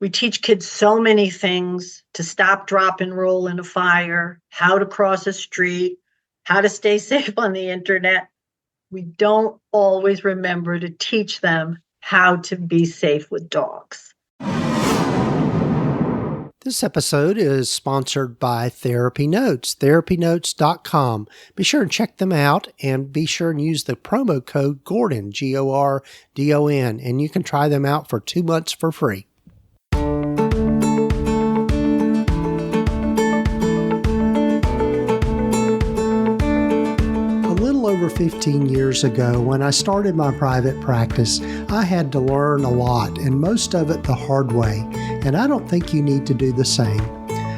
We teach kids so many things: to stop, drop, and roll in a fire, how to cross a street, how to stay safe on the internet. We don't always remember to teach them how to be safe with dogs. This episode is sponsored by Therapy Notes, therapynotes.com. Be sure and check them out, and be sure and use the promo code Gordon, Gordon, and you can try them out for 2 months for free. Over 15 years ago, when I started my private practice, I had to learn a lot, and most of it the hard way, and I don't think you need to do the same.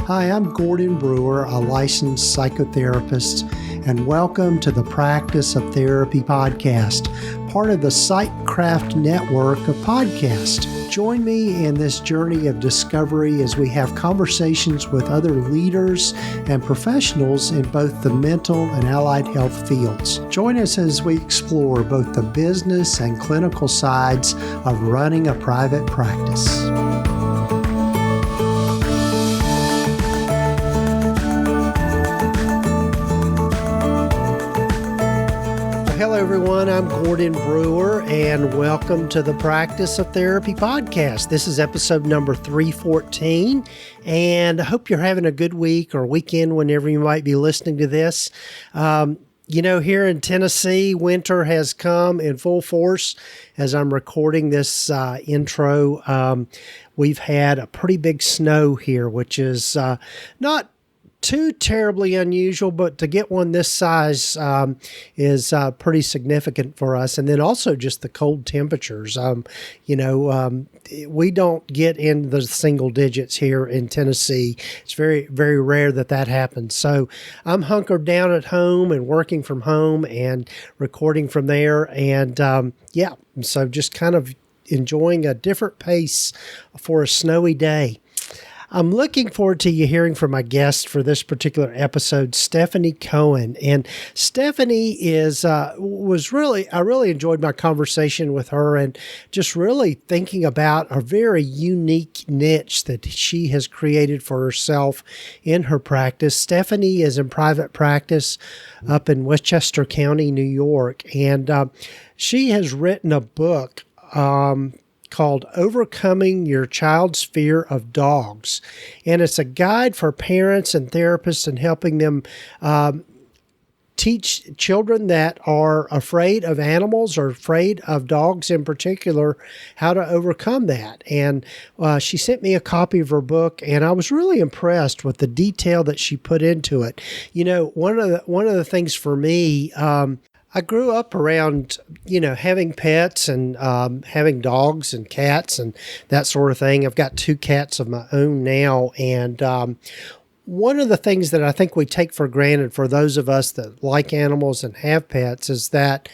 Hi, I'm Gordon Brewer, a licensed psychotherapist, and welcome to the Practice of Therapy podcast, part of the Psychcraft network of podcasts. Join me in this journey of discovery as we have conversations with other leaders and professionals in both the mental and allied health fields. Join us as we explore both the business and clinical sides of running a private practice. Hello, everyone. I'm Gordon Brewer, and welcome to the Practice of Therapy podcast. This is episode number 314, and I hope you're having a good week or weekend whenever you might be listening to this. Here in Tennessee, winter has come in full force. As I'm recording this intro, we've had a pretty big snow here, which is not too terribly unusual, but to get one this size is pretty significant for us. And then also just the cold temperatures. We don't get in the single digits here in Tennessee. It's very, very rare that happens. So I'm hunkered down at home and working from home and recording from there. And so just kind of enjoying a different pace for a snowy day. I'm looking forward to you hearing from my guest for this particular episode, Stefani Cohen. And Stefani I really enjoyed my conversation with her and just really thinking about a very unique niche that she has created for herself in her practice. Stefani is in private practice up in Westchester County, New York. And she has written a book called Overcoming Your Child's Fear of Dogs. And it's a guide for parents and therapists and helping them teach children that are afraid of animals or afraid of dogs in particular how to overcome that. And she sent me a copy of her book, and I was really impressed with the detail that she put into it. One of the things for me, I grew up around, having pets and having dogs and cats and that sort of thing. I've got 2 cats of my own now. And one of the things that I think we take for granted for those of us that like animals and have pets is that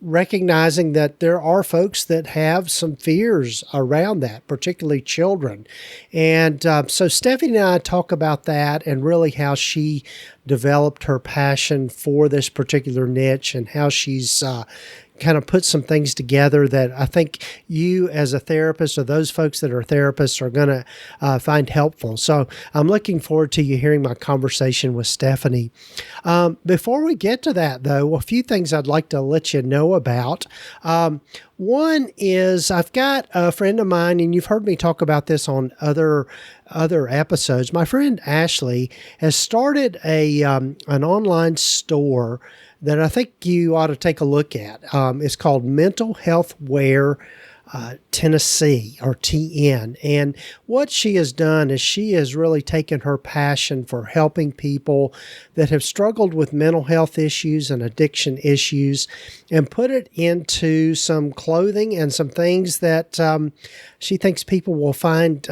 recognizing that there are folks that have some fears around that, particularly children. And so Stephanie and I talk about that and really how she developed her passion for this particular niche and how she's kind of put some things together that I think you as a therapist or those folks that are therapists are going to find helpful. So I'm looking forward to you hearing my conversation with Stefani. Before we get to that, though, a few things I'd like to let you know about. One is I've got a friend of mine, and you've heard me talk about this on other episodes. My friend Ashley has started an online store that I think you ought to take a look at. It's called Mental Health Wear Tennessee, or TN. And what she has done is she has really taken her passion for helping people that have struggled with mental health issues and addiction issues and put it into some clothing and some things that she thinks people will find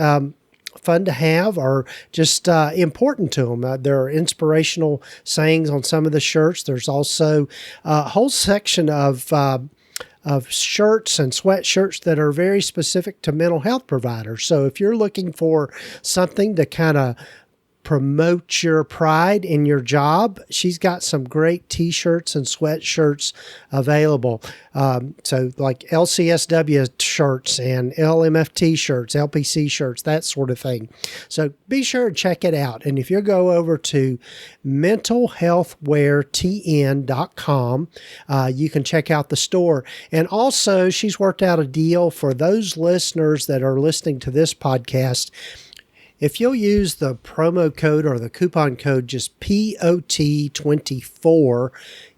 fun to have or just important to them. There are inspirational sayings on some of the shirts. There's also a whole section of shirts and sweatshirts that are very specific to mental health providers. So if you're looking for something to kind of promote your pride in your job, she's got some great t-shirts and sweatshirts available. So like LCSW shirts and LMFT shirts, LPC shirts, that sort of thing. So be sure and check it out. And if you go over to mentalhealthwaretn.com, you can check out the store. And also, she's worked out a deal for those listeners that are listening to this podcast. If you'll use the promo code or the coupon code, just POT24,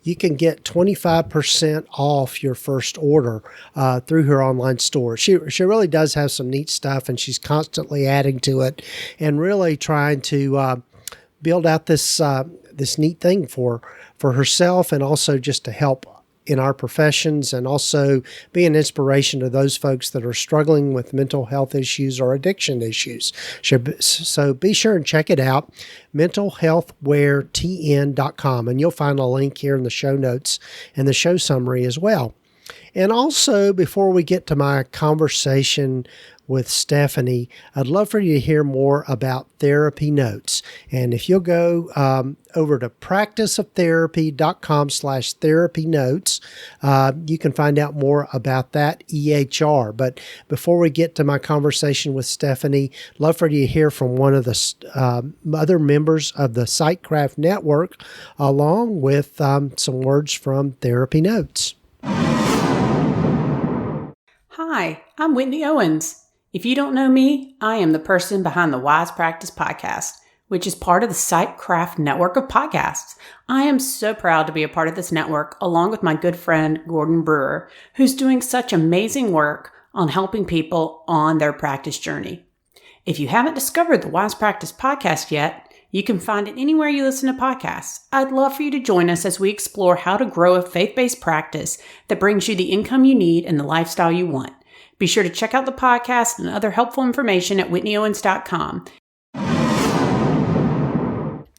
you can get 25% off your first order through her online store. She really does have some neat stuff, and she's constantly adding to it and really trying to build out this neat thing for herself, and also just to help in our professions, and also be an inspiration to those folks that are struggling with mental health issues or addiction issues. So be sure and check it out, mentalhealthwaretn.com, and you'll find a link here in the show notes and the show summary as well. And also, before we get to my conversation with Stefani, I'd love for you to hear more about therapy notes. And if you'll go over to practiceoftherapy.com/therapy notes, you can find out more about that EHR. But before we get to my conversation with Stefani, I'd love for you to hear from one of the other members of the Sightcraft Network, along with some words from Therapy Notes. Hi, I'm Whitney Owens. If you don't know me, I am the person behind the Wise Practice podcast, which is part of the Sightcraft network of podcasts. I am so proud to be a part of this network, along with my good friend Gordon Brewer, who's doing such amazing work on helping people on their practice journey. If you haven't discovered the Wise Practice podcast yet, you can find it anywhere you listen to podcasts. I'd love for you to join us as we explore how to grow a faith-based practice that brings you the income you need and the lifestyle you want. Be sure to check out the podcast and other helpful information at whitneyowens.com.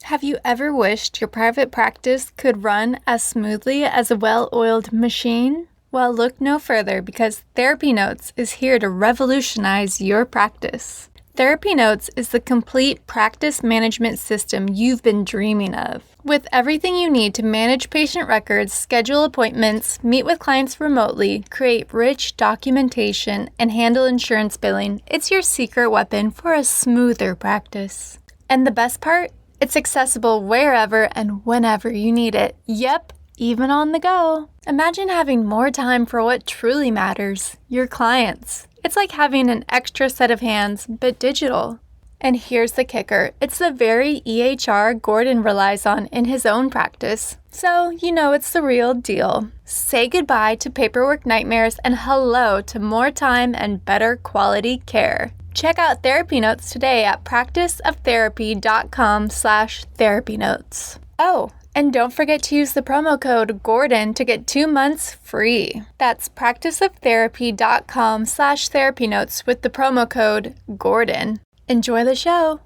Have you ever wished your private practice could run as smoothly as a well-oiled machine? Well, look no further, because Therapy Notes is here to revolutionize your practice. Therapy Notes is the complete practice management system you've been dreaming of. With everything you need to manage patient records, schedule appointments, meet with clients remotely, create rich documentation, and handle insurance billing, it's your secret weapon for a smoother practice. And the best part? It's accessible wherever and whenever you need it. Yep, even on the go. Imagine having more time for what truly matters, your clients. It's like having an extra set of hands, but digital. And here's the kicker. It's the very EHR Gordon relies on in his own practice. So, you know it's the real deal. Say goodbye to paperwork nightmares and hello to more time and better quality care. Check out Therapy Notes today at practiceoftherapy.com/therapy notes. Oh, and don't forget to use the promo code GORDON to get 2 months free. That's practiceoftherapy.com/therapy notes with the promo code GORDON. Enjoy the show.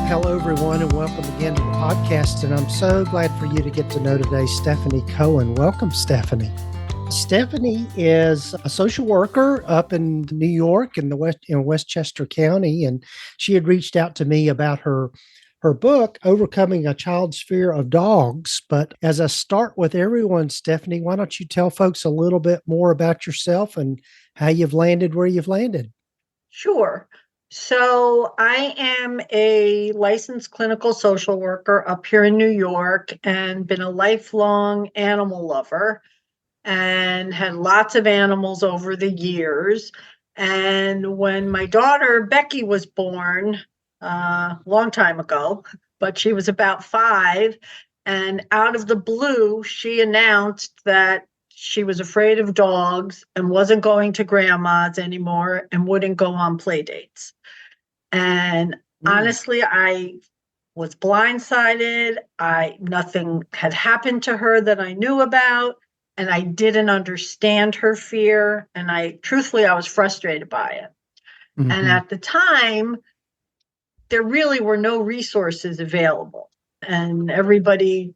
Hello, everyone, and welcome again to the podcast. And I'm so glad for you to get to know today Stefani Cohen. Welcome, Stefani. Stefani is a social worker up in New York in Westchester County, and she had reached out to me about her book, Overcoming a Child's Fear of Dogs. But as I start with everyone, Stefani, why don't you tell folks a little bit more about yourself and how you've landed where you've landed? Sure. So I am a licensed clinical social worker up here in New York and been a lifelong animal lover, and had lots of animals over the years. And when my daughter, Becky, was born a long time ago, but she was about 5, and out of the blue, she announced that she was afraid of dogs and wasn't going to grandma's anymore and wouldn't go on play dates. And honestly, I was blindsided. Nothing had happened to her that I knew about. And I didn't understand her fear. And I was frustrated by it. Mm-hmm. And at the time, there really were no resources available. And everybody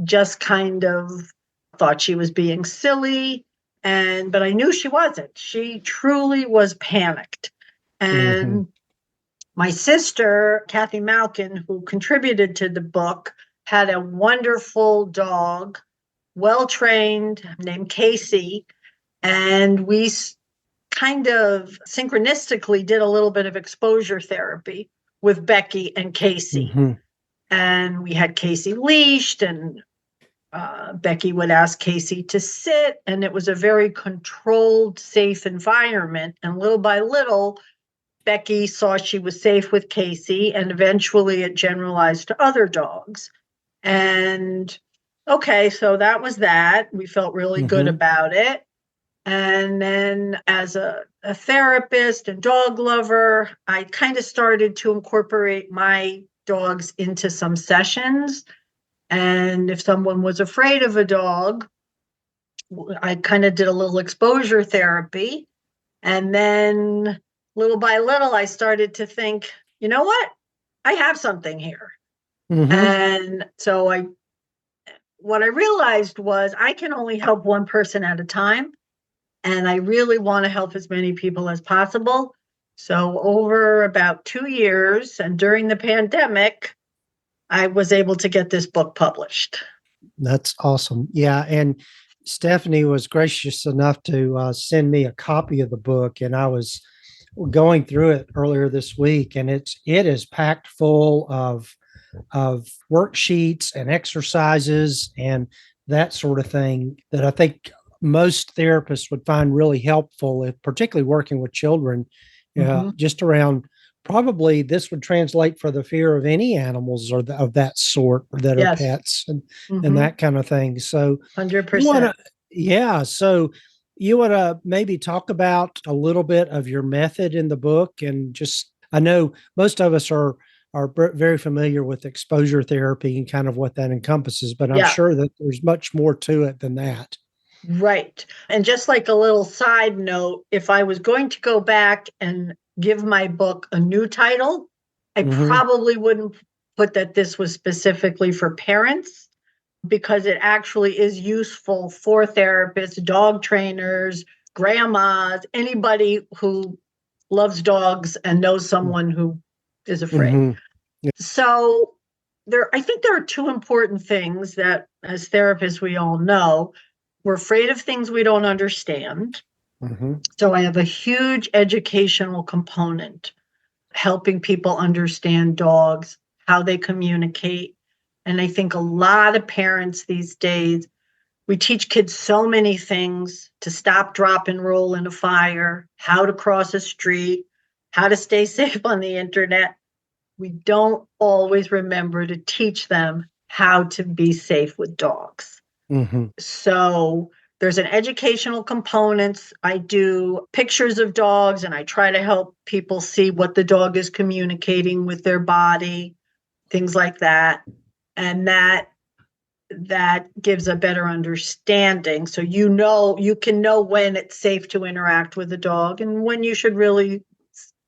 just kind of thought she was being silly. But I knew she wasn't. She truly was panicked. And my sister, Kathy Malkin, who contributed to the book, had a wonderful dog, well-trained, named Casey. And we kind of synchronistically did a little bit of exposure therapy with Becky and Casey. And we had Casey leashed, and Becky would ask Casey to sit, and it was a very controlled, safe environment. And little by little, Becky saw she was safe with Casey, and eventually it generalized to other dogs. And okay, so that was that. We felt really good about it. And then as a therapist and dog lover, I kind of started to incorporate my dogs into some sessions. And if someone was afraid of a dog, I kind of did a little exposure therapy. And then little by little, I started to think, you know what? I have something here. And so what I realized was I can only help one person at a time. And I really want to help as many people as possible. So over about 2 years and during the pandemic, I was able to get this book published. That's awesome. Yeah. And Stephanie was gracious enough to send me a copy of the book, and I was going through it earlier this week, and it is packed full of worksheets and exercises and that sort of thing that I think most therapists would find really helpful, particularly working with children, just around. Probably this would translate for the fear of any animals or of that sort that are pets and that kind of thing. So 100%. So you want to maybe talk about a little bit of your method in the book, and just, I know most of us are very familiar with exposure therapy and kind of what that encompasses, but I'm sure that there's much more to it than that. Right. And just like a little side note, if I was going to go back and give my book a new title, I probably wouldn't put that this was specifically for parents, because it actually is useful for therapists, dog trainers, grandmas, anybody who loves dogs and knows someone who is afraid. So I think there are two important things that as therapists, we all know. We're afraid of things we don't understand. So I have a huge educational component, helping people understand dogs, how they communicate. And I think a lot of parents these days, we teach kids so many things: to stop, drop, and roll in a fire, how to cross a street, how to stay safe on the internet. We don't always remember to teach them how to be safe with dogs. So there's an educational component. I do pictures of dogs, and I try to help people see what the dog is communicating with their body, things like that. And that gives a better understanding. So you can know when it's safe to interact with the dog and when you should really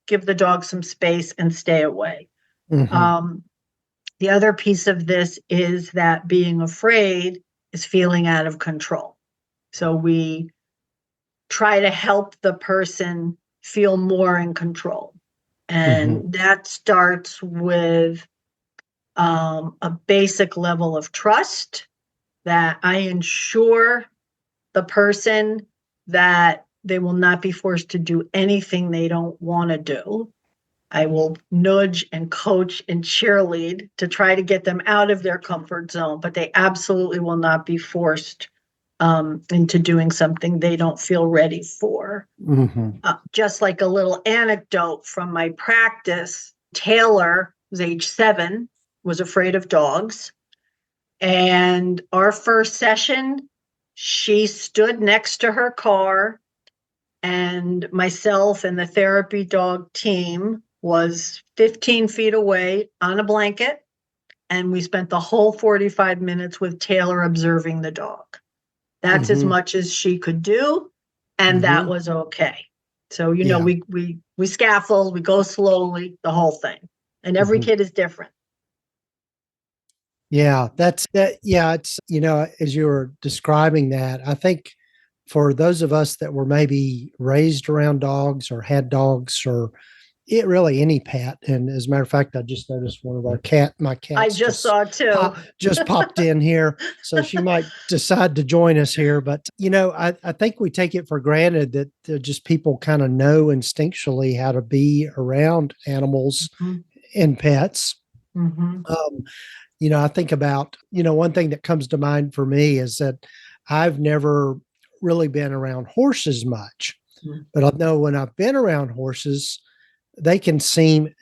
give the dog some space and stay away. The other piece of this is that being afraid is feeling out of control. So we try to help the person feel more in control. And that starts with a basic level of trust, that I ensure the person that they will not be forced to do anything they don't want to do. I will nudge and coach and cheerlead to try to get them out of their comfort zone, but they absolutely will not be forced into doing something they don't feel ready for. Just like a little anecdote from my practice, Taylor was age 7, was afraid of dogs. And our first session, she stood next to her car, and myself and the therapy dog team was 15 feet away on a blanket. And we spent the whole 45 minutes with Taylor observing the dog. That's as much as she could do. And that was okay. So, we scaffold, we go slowly, the whole thing. And every kid is different. Yeah, that's that. Yeah, it's, as you were describing that, I think for those of us that were maybe raised around dogs or had dogs or really any pet. And as a matter of fact, I just noticed one of my I cats just saw too. just popped in here. So she might decide to join us here. But, I think we take it for granted that just people kind of know instinctually how to be around animals Mhm. and pets. Mhm. I think about, one thing that comes to mind for me is that I've never really been around horses much. Mhm. But I know when I've been around horses, they can seem,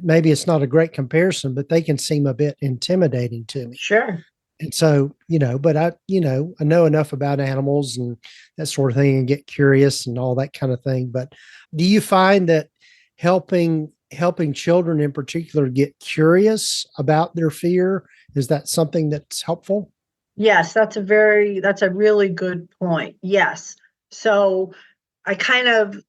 maybe it's not a great comparison, but they can seem a bit intimidating to me. Sure. And so, but I know enough about animals and that sort of thing and get curious and all that kind of thing. But do you find that helping children in particular get curious about their fear, is that something that's helpful? Yes, that's a really good point. Yes. So I kind of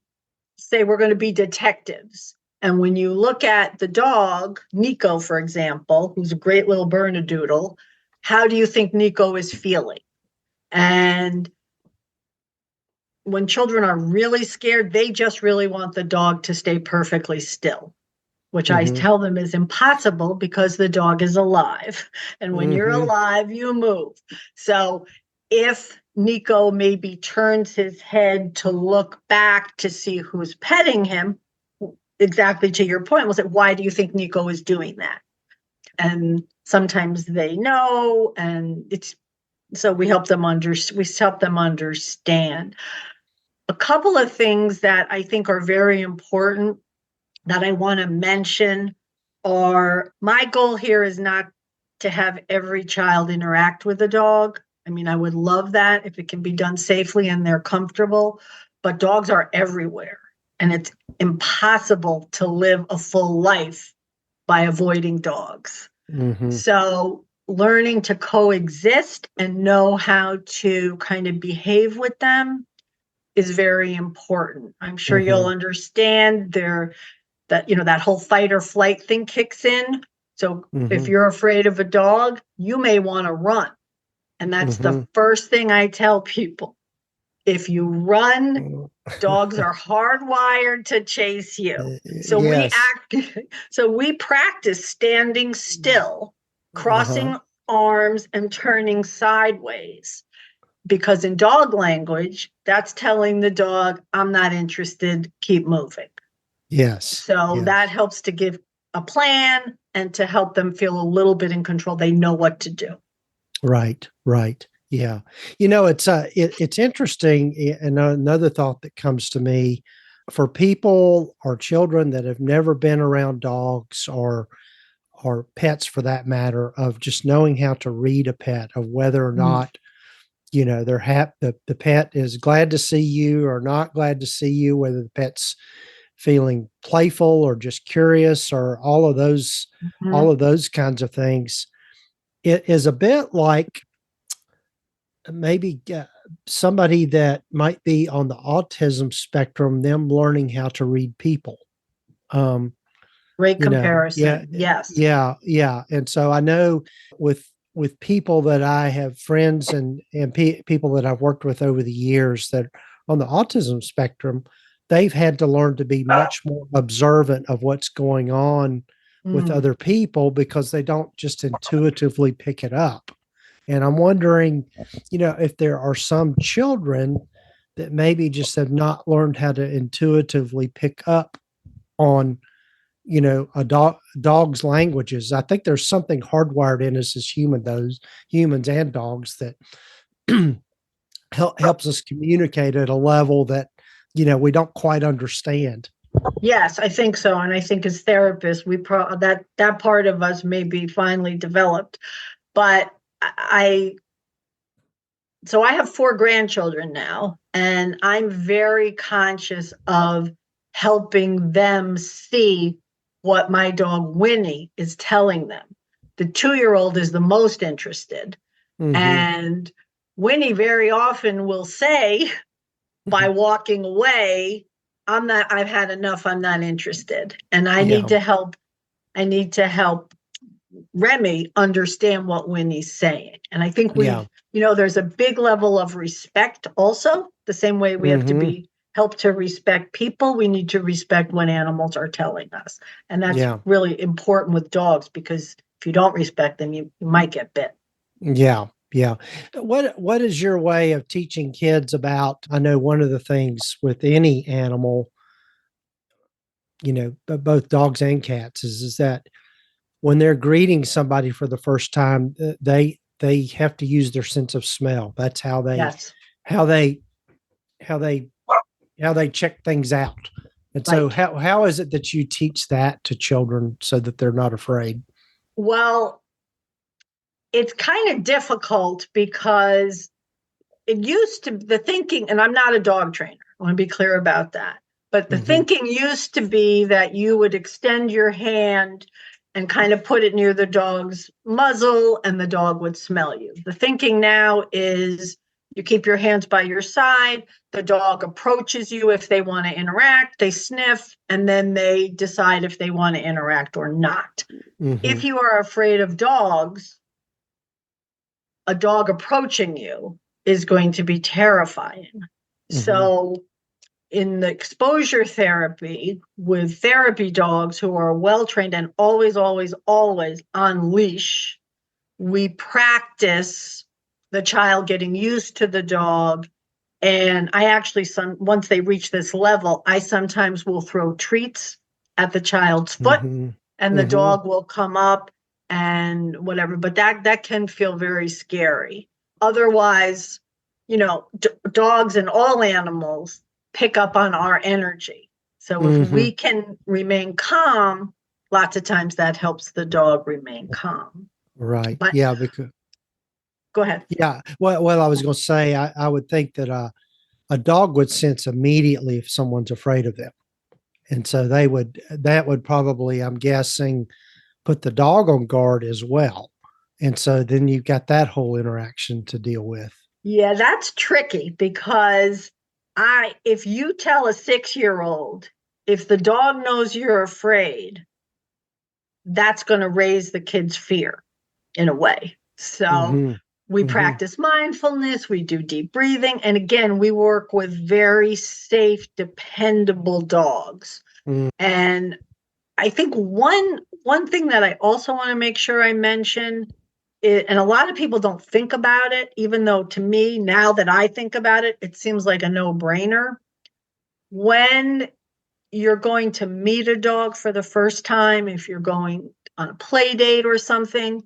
say we're going to be detectives. And when you look at the dog, Nico, for example, who's a great little Bernedoodle, how do you think Nico is feeling? And when children are really scared, they just really want the dog to stay perfectly still, which I Mm-hmm. tell them is impossible because the dog is alive. And when you're Mm-hmm. alive, you move. So if Nico maybe turns his head to look back to see who's petting him, exactly to your point, we'll say, why do you think Nico is doing that? And sometimes they know, and it's so we help them understand. A couple of things that I think are very important that I want to mention are my goal here is not to have every child interact with a dog. I mean, I would love that if it can be done safely and they're comfortable, but dogs are everywhere and it's impossible to live a full life by avoiding dogs. Mm-hmm. So, learning to coexist and know how to kind of behave with them is very important. I'm sure you'll Mm-hmm. understand that whole fight or flight thing kicks in. So if Mm-hmm. you're afraid of a dog, you may want to run. And that's the Mm-hmm. first thing I tell people. If you run, dogs are hardwired to chase you. So we Yes. practice standing still, Uh-huh. crossing arms and turning sideways. Because in dog language, that's telling the dog, I'm not interested, keep moving. Yes. So that Yes. helps to give a plan and to help them feel a little bit in control. They know what to do. Right. Right. Yeah. It's interesting. And another thought that comes to me for people or children that have never been around dogs or pets for that matter, of just knowing how to read a pet, of whether or Mm. not, the pet is glad to see you or not glad to see you, whether the pet's feeling playful or just curious or all Mhm. of those kinds of things. It is a bit like maybe somebody that might be on the autism spectrum, them learning how to read people. Um, Great yeah, comparison. Yes. yeah. And so I know with people that I have friends and people that I've worked with over the years that on the autism spectrum, they've had to learn to be much more observant of what's going on with Mm. other people because they don't just intuitively pick it up. And I'm wondering, if there are some children that maybe just have not learned how to intuitively pick up on, dog's languages. I think there's something hardwired in us as humans and dogs that helps us communicate at a level that, we don't quite understand. Yes, I think so. And I think as therapists, that part of us may be finally developed. But I so I have 4 grandchildren now, and I'm very conscious of helping them see what my dog Winnie is telling them. The 2-year-old is the most interested, Mm-hmm. and Winnie very often will say, by walking away, I've had enough, I'm not interested. And I need Yeah. to help Remy understand what Winnie's saying. And I think Yeah. there's a big level of respect also, the same way we have to be help to respect people. We need to respect what animals are telling us. And that's really important with dogs, because if you don't respect them, you might get bit. Yeah. Yeah. What is your way of teaching kids about? I know one of the things with any animal, both dogs and cats, is that when they're greeting somebody for the first time, they have to use their sense of smell. That's how they Yes. how they how they how they check things out. And so Right. how is it that you teach that to children so that they're not afraid? Well, it's kind of difficult because it used to the thinking, and I'm not a dog trainer. I want to be clear about that. But the thinking used to be that you would extend your hand and kind of put it near the dog's muzzle and the dog would smell you. The thinking now is you keep your hands by your side, the dog approaches you if they want to interact, they sniff, and then they decide if they want to interact or not. If you are afraid of dogs, a dog approaching you is going to be terrifying. So in the exposure therapy with therapy dogs who are well trained and always, always, always on leash, we practice the child getting used to the dog. And I actually, once they reach this level, I sometimes will throw treats at the child's foot and the dog will come up and whatever. But that can feel very scary. Otherwise, dogs and all animals pick up on our energy. So if we can remain calm, lots of times that helps the dog remain calm. Right. But Yeah. Because go ahead. yeah. Well, I was going to say, I would think that a dog would sense immediately if someone's afraid of them. And so that would probably, I'm guessing, put the dog on guard as well. And so then you've got that whole interaction to deal with. Yeah, that's tricky because if you tell a 6-year-old, if the dog knows you're afraid, that's going to raise the kid's fear in a way. So we practice mindfulness, we do deep breathing. And again, we work with very safe, dependable dogs. And I think one thing that I also want to make sure I mention, and a lot of people don't think about it, even though to me, now that I think about it, it seems like a no-brainer. When you're going to meet a dog for the first time, if you're going on a play date or something,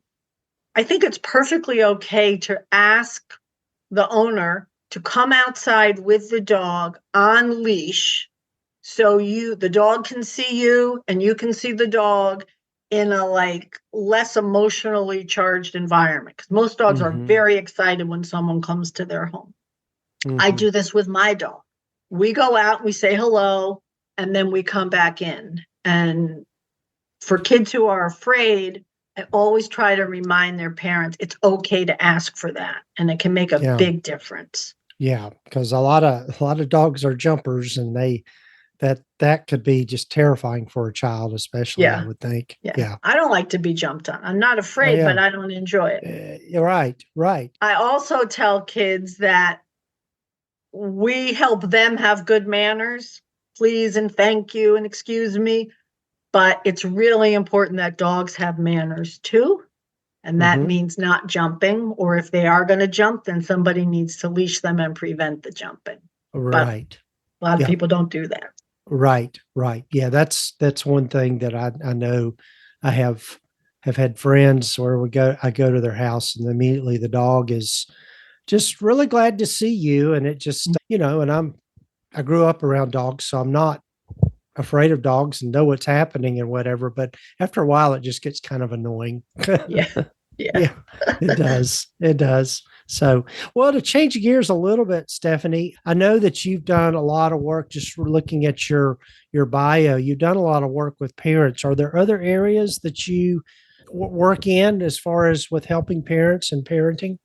I think it's perfectly okay to ask the owner to come outside with the dog on leash, so the dog can see you and you can see the dog in a less emotionally charged environment. Because most dogs are very excited when someone comes to their home. I do this with my dog. We go out, we say hello, and then we come back in. And for kids who are afraid, I always try to remind their parents it's okay to ask for that, and it can make a big difference. Yeah, because a lot of dogs are jumpers, and that could be just terrifying for a child, especially, I would think. Yeah. I don't like to be jumped on. I'm not afraid, but I don't enjoy it. You're right. I also tell kids that we help them have good manners, please and thank you and excuse me. But it's really important that dogs have manners too. And that means not jumping, or if they are going to jump, then somebody needs to leash them and prevent the jumping. Right. But a lot of people don't do that. Right. Yeah, that's one thing that I know. I have had friends where I go to their house and immediately the dog is just really glad to see you. And it just, and I grew up around dogs, so I'm not afraid of dogs and know what's happening and whatever. But after a while, it just gets kind of annoying. Yeah, it does. It does. So, well, to change gears a little bit, Stefani, I know that you've done a lot of work just looking at your bio. You've done a lot of work with parents. Are there other areas that you work in as far as with helping parents and parenting?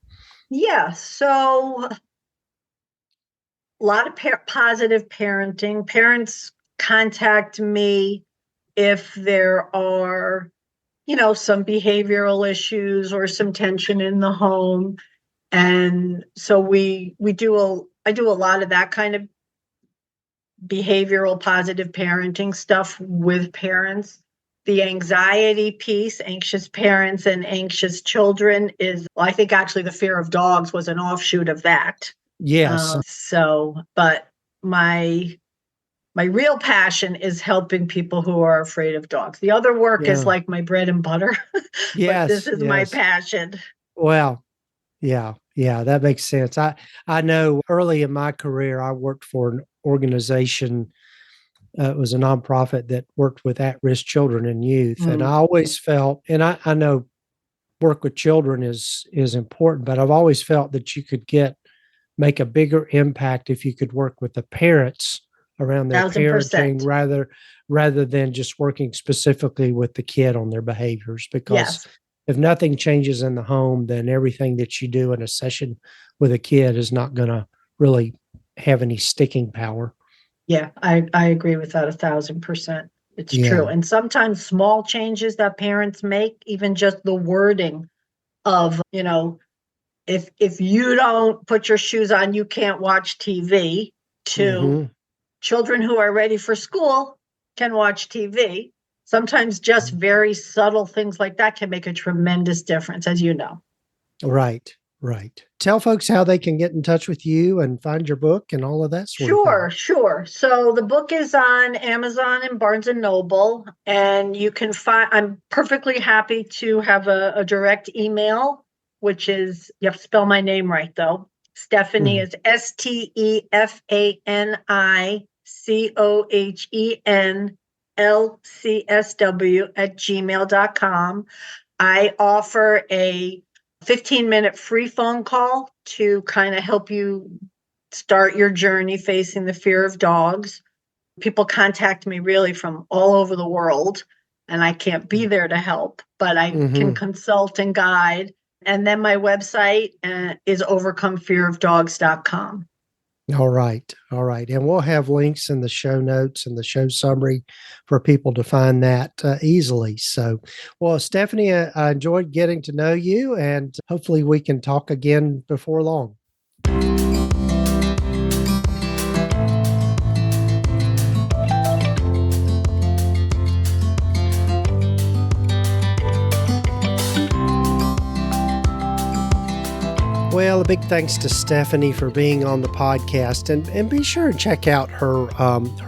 Yeah. So a lot of positive parenting. Parents contact me if there are some behavioral issues or some tension in the home. And so I do a lot of that kind of behavioral positive parenting stuff with parents. The anxiety piece, anxious parents and anxious children I think actually the fear of dogs was an offshoot of that. Yes. But my real passion is helping people who are afraid of dogs. The other work is like my bread and butter, but this is my passion. Well, yeah, that makes sense. I know early in my career, I worked for an organization. It was a nonprofit that worked with at-risk children and youth. And I always felt, and I know work with children is important, but I've always felt that you could make a bigger impact if you could work with the parents around their 1000%. parenting rather than just working specifically with the kid on their behaviors. Because if nothing changes in the home, then everything that you do in a session with a kid is not going to really have any sticking power. Yeah, I agree with that 1000%. It's true. And sometimes small changes that parents make, even just the wording of, if you don't put your shoes on, you can't watch TV, to children who are ready for school can watch TV. Sometimes just very subtle things like that can make a tremendous difference, as you know. Right. Tell folks how they can get in touch with you and find your book and all of that sort of thing. Sure. So the book is on Amazon and Barnes and Noble, and you can I'm perfectly happy to have a direct email, which is, you have to spell my name right though. Stefani is StefaniCohenLCSW@gmail.com. I offer a 15-minute free phone call to kind of help you start your journey facing the fear of dogs. People contact me really from all over the world, and I can't be there to help, but I can consult and guide. And then my website is overcomefearofdogs.com. All right. And we'll have links in the show notes and the show summary for people to find that easily. So, well, Stefani, I enjoyed getting to know you, and hopefully we can talk again before long. Well, a big thanks to Stefani for being on the podcast, and be sure and check out her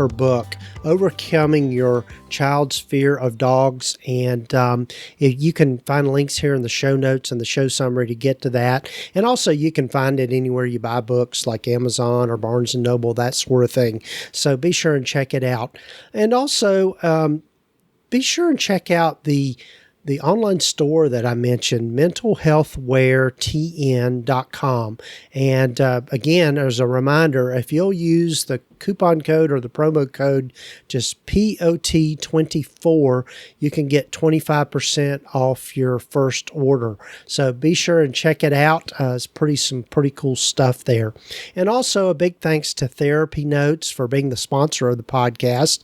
book, Overcoming Your Child's Fear of Dogs. And you can find links here in the show notes and the show summary to get to that. And also you can find it anywhere you buy books, like Amazon or Barnes & Noble, that sort of thing. So be sure and check it out. And also be sure and check out the online store that I mentioned, mentalhealthwaretn.com. And again, as a reminder, if you'll use the coupon code or the promo code, just POT24, you can get 25% off your first order. So be sure and check it out. It's some pretty cool stuff there. And also a big thanks to Therapy Notes for being the sponsor of the podcast.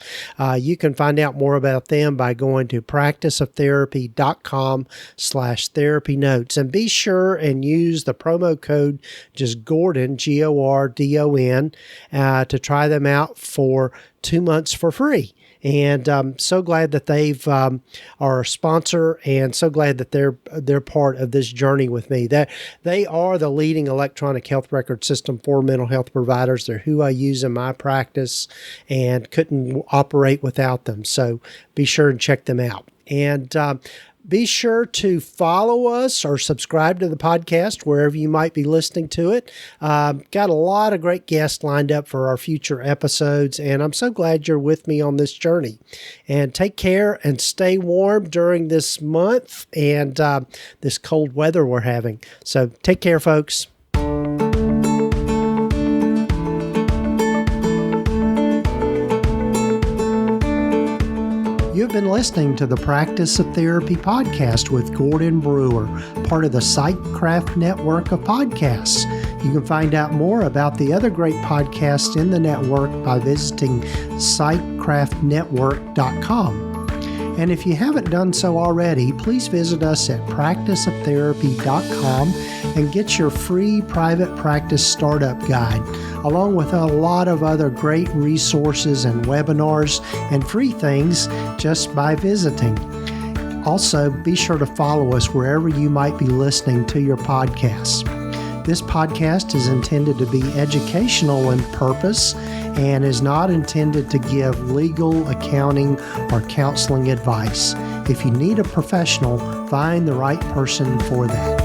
You can find out more about them by going to practiceoftherapy.com/therapy notes, and be sure and use the promo code just Gordon, GORDON, to try them out for 2 months for free. And I'm so glad that they've are a sponsor, and so glad that they're part of this journey with me. That they are the leading electronic health record system for mental health providers. They're who I use in my practice, and couldn't operate without them. So be sure and check them out. And be sure to follow us or subscribe to the podcast wherever you might be listening to it. Got a lot of great guests lined up for our future episodes, and I'm so glad you're with me on this journey. And take care and stay warm during this month and this cold weather we're having. So take care, folks. You've been listening to the Practice of Therapy podcast with Gordon Brewer, part of the PsychCraft network of podcasts. You can find out more about the other great podcasts in the network by visiting psychcraftnetwork.com. And if you haven't done so already, please visit us at practiceoftherapy.com and get your free private practice startup guide, along with a lot of other great resources and webinars and free things just by visiting. Also, be sure to follow us wherever you might be listening to your podcasts. This podcast is intended to be educational in purpose and is not intended to give legal, accounting, or counseling advice. If you need a professional, find the right person for that.